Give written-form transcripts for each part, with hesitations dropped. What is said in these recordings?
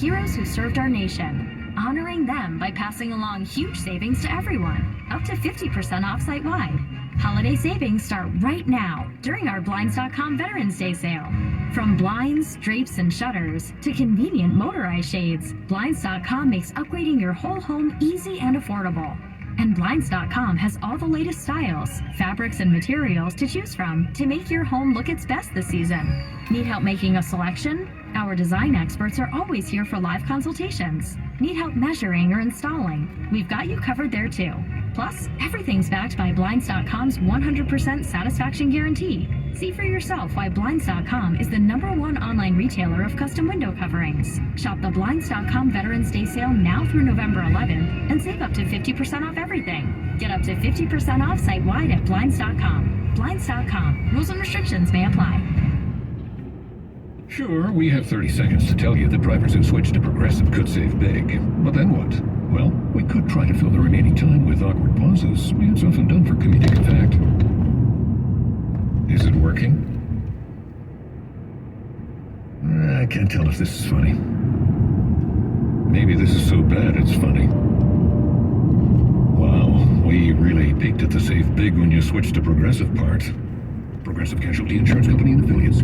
heroes who served our nation, honoring them by passing along huge savings to everyone, up to 50% off site-wide. Holiday savings start right now during our Blinds.com Veterans Day sale. From blinds, drapes, and shutters to convenient motorized shades, Blinds.com makes upgrading your whole home easy and affordable. And Blinds.com has all the latest styles, fabrics, and materials to choose from to make your home look its best this season. Need help making a selection? Our design experts are always here for live consultations. Need help measuring or installing? We've got you covered there too. Plus, everything's backed by Blinds.com's 100% satisfaction guarantee. See for yourself why Blinds.com is the #1 online retailer of custom window coverings. Shop the Blinds.com Veterans Day sale now through November 11th and save up to 50% off everything. Get up to 50% off site-wide at Blinds.com. Blinds.com. Rules and restrictions may apply. Sure, we have 30 seconds to tell you that drivers who switch to Progressive could save big. But then what? Well, we could try to fill the remaining time with awkward pauses. It's often done for comedic effect. Is it working? I can't tell if this is funny. Maybe this is so bad it's funny. Wow, we really peaked at the save big when you switch to Progressive part. Progressive Casualty Insurance Company and Affiliates.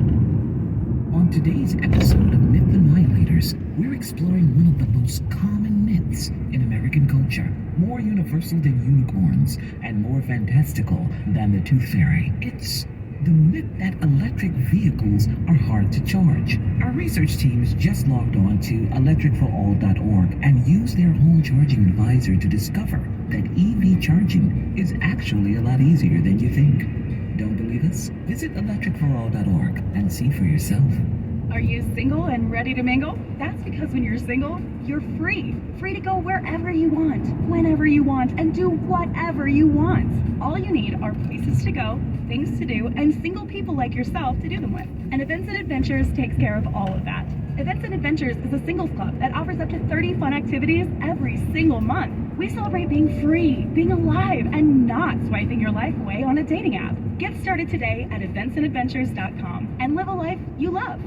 On today's episode of Myth and Lie-Leaders, we're exploring one of the most common myths in American culture, more universal than unicorns and more fantastical than the Tooth Fairy. It's the myth that electric vehicles are hard to charge. Our research teams just logged on to electricforall.org and used their home charging advisor to discover that EV charging is actually a lot easier than you think. Don't believe us? Visit electricforall.org and see for yourself. Are you single and ready to mingle? That's because when you're single, you're free. Free to go wherever you want, whenever you want, and do whatever you want. All you need are places to go, things to do, and single people like yourself to do them with. And Events and Adventures takes care of all of that. Events and Adventures is a singles club that offers up to 30 fun activities every single month. We celebrate being free, being alive, and not swiping your life away on a dating app. Get started today at eventsandadventures.com and live a life you love.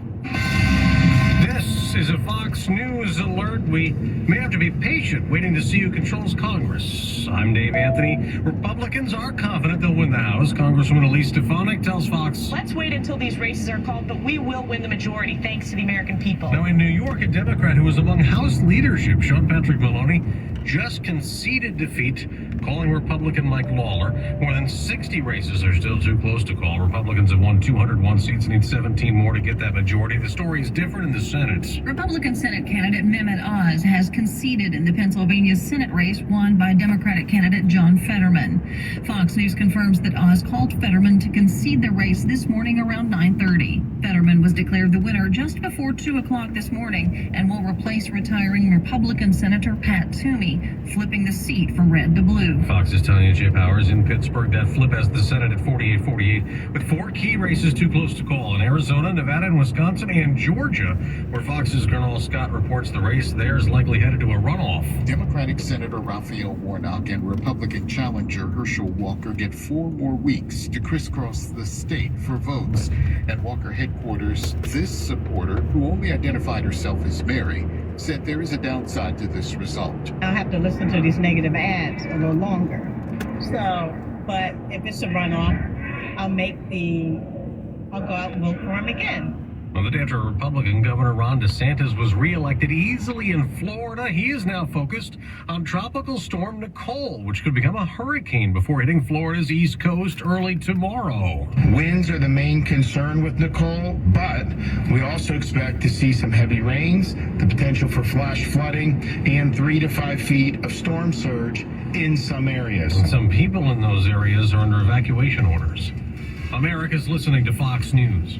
This is a Fox News alert. We may have to be patient waiting to see who controls Congress. I'm Dave Anthony. Republicans are confident they'll win the House. Congresswoman Elise Stefanik tells Fox, let's wait until these races are called, but we will win the majority thanks to the American people. Now in New York, a Democrat who was among House leadership, Sean Patrick Maloney, just conceded defeat, calling Republican Mike Lawler. More than 60 races are still too close to call. Republicans have won 201 seats and need 17 more to get that majority. The story is different in the Senate. Republican Senate candidate Mehmet Oz has conceded in the Pennsylvania Senate race won by Democratic candidate John Fetterman. Fox News confirms that Oz called Fetterman to concede the race this morning around 9:30. Fetterman was declared the winner just before 2 o'clock this morning and will replace retiring Republican Senator Pat Toomey, flipping the seat from red to blue. Fox's Tanya J. Powers in Pittsburgh. That flip has the Senate at 48-48, with 4 key races too close to call in Arizona, Nevada, and Wisconsin, and Georgia, where Fox's Gernal Scott reports the race there is likely headed to a runoff. Democratic Senator Rafael Warnock and Republican challenger Herschel Walker get 4 more weeks to crisscross the state for votes. At Walker headquarters, this supporter, who only identified herself as Mary, said there is a downside to this result. I'll have to listen to these negative ads a little longer. So, but if it's a runoff, I'll go out and vote for him again. Well, the day after Republican Governor Ron DeSantis was reelected easily in Florida, he is now focused on Tropical Storm Nicole, which could become a hurricane before hitting Florida's east coast early tomorrow. Winds are the main concern with Nicole, but we also expect to see some heavy rains, the potential for flash flooding, and 3 to 5 feet of storm surge in some areas. And some people in those areas are under evacuation orders. America's listening to Fox News.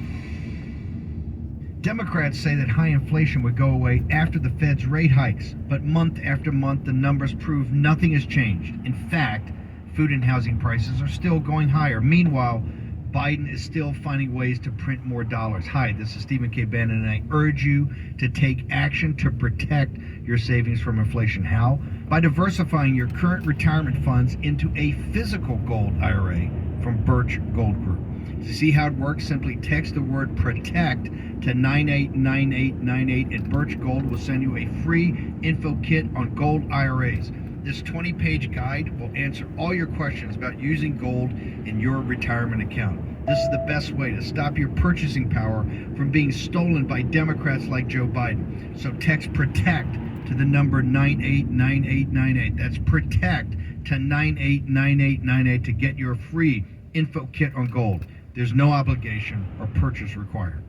Democrats say that high inflation would go away after the Fed's rate hikes, but month after month the numbers prove nothing has changed. In fact, food and housing prices are still going higher. Meanwhile, Biden is still finding ways to print more dollars. Hi, this is Stephen K. Bannon, and I urge you to take action to protect your savings from inflation. How? By diversifying your current retirement funds into a physical gold IRA from Birch Gold Group. To see how it works, simply text the word PROTECT to 989898 and Birch Gold will send you a free info kit on gold IRAs. This 20-page guide will answer all your questions about using gold in your retirement account. This is the best way to stop your purchasing power from being stolen by Democrats like Joe Biden. So text PROTECT to the number 989898. That's PROTECT to 989898 to get your free info kit on gold. There's no obligation or purchase required.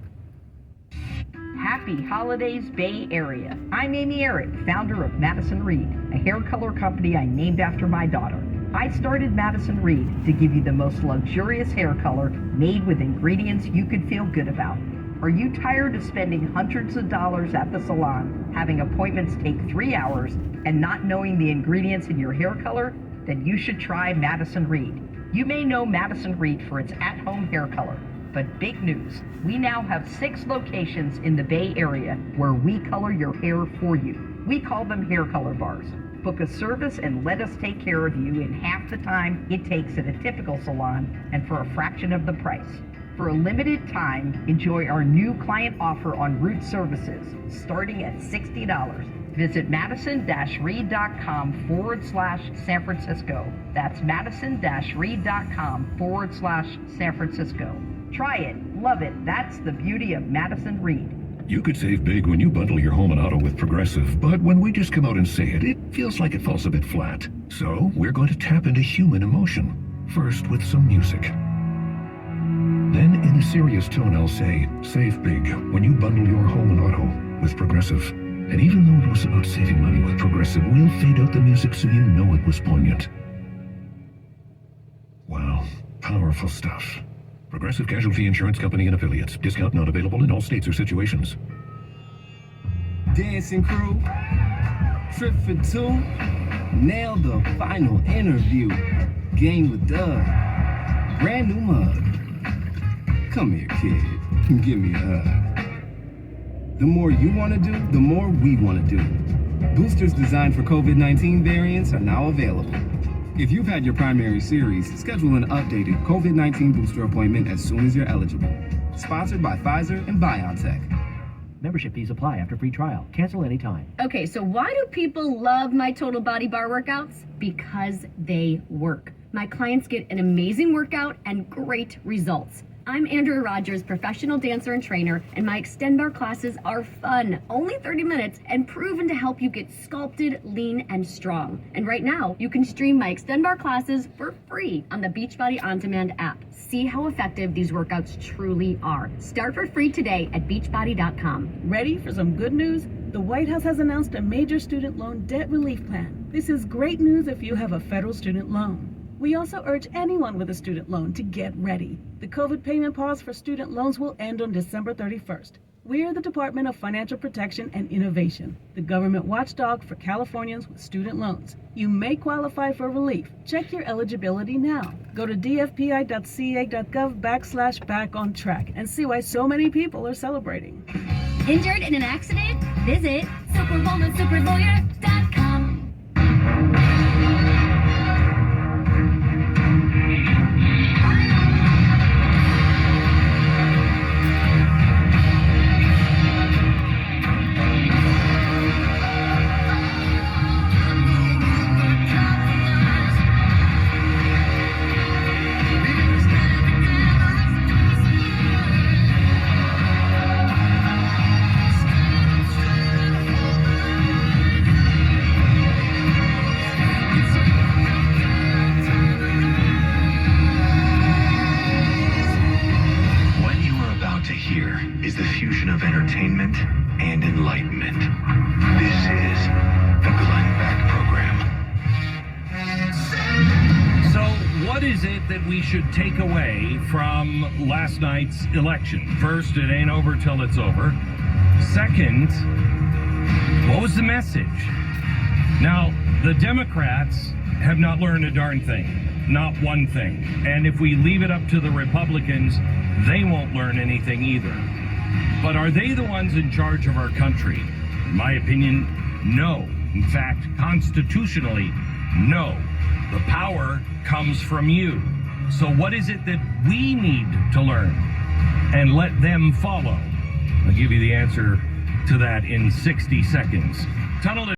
Happy holidays, Bay Area. I'm Amy Eric, founder of Madison Reed, a hair color company I named after my daughter. I started Madison Reed to give you the most luxurious hair color made with ingredients you could feel good about. Are you tired of spending hundreds of dollars at the salon, having appointments take 3 hours, and not knowing the ingredients in your hair color? Then you should try Madison Reed. You may know Madison Reed for its at-home hair color, but big news, we now have 6 locations in the Bay Area where we color your hair for you. We call them hair color bars. Book a service and let us take care of you in half the time it takes at a typical salon and for a fraction of the price. For a limited time, enjoy our new client offer on root services, starting at $60. Visit madison-reed.com/San Francisco. That's madison-reed.com/San Francisco. Try it, love it. That's the beauty of Madison Reed. You could save big when you bundle your home and auto with Progressive, but when we just come out and say it, it feels like it falls a bit flat. So we're going to tap into human emotion, first with some music. Then in a serious tone I'll say, save big when you bundle your home and auto with Progressive. And even though it was about saving money with Progressive, we'll fade out the music so you know it was poignant. Wow, powerful stuff. Progressive Casualty Insurance Company and Affiliates. Discount not available in all states or situations. Dancing crew, trip for 2, nailed the final interview. Game with Doug, brand new mug. Come here, kid, give me a hug. The more you want to do, the more we want to do. Boosters designed for COVID-19 variants are now available. If you've had your primary series, schedule an updated COVID-19 booster appointment as soon as you're eligible. Sponsored by Pfizer and BioNTech. Membership fees apply after free trial. Cancel anytime. Okay, so why do people love my total body bar workouts? Because they work. My clients get an amazing workout and great results. I'm Andrea Rogers, professional dancer and trainer, and my Extend Bar classes are fun, only 30 minutes, and proven to help you get sculpted, lean, and strong. And right now, you can stream my Extend Bar classes for free on the Beachbody On Demand app. See how effective these workouts truly are. Start for free today at beachbody.com. Ready for some good news? The White House has announced a major student loan debt relief plan. This is great news if you have a federal student loan. We also urge anyone with a student loan to get ready. The COVID payment pause for student loans will end on December 31st. We are the Department of Financial Protection and Innovation, the government watchdog for Californians with student loans. You may qualify for relief. Check your eligibility now. Go to dfpi.ca.gov/back-on-track and see why so many people are celebrating. Injured in an accident? Visit superwomansuperlawyer.com. Entertainment and enlightenment. This is the Glenn Beck Program. So, what is it that we should take away from last night's election? First, it ain't over till it's over. Second, what was the message? Now, the Democrats have not learned a darn thing. Not one thing. And if we leave it up to the Republicans, they won't learn anything either. But are they the ones in charge of our country? In my opinion, no. In fact, constitutionally, no. The power comes from you. So what is it that we need to learn and let them follow? I'll give you the answer to that in 60 seconds. Tunnel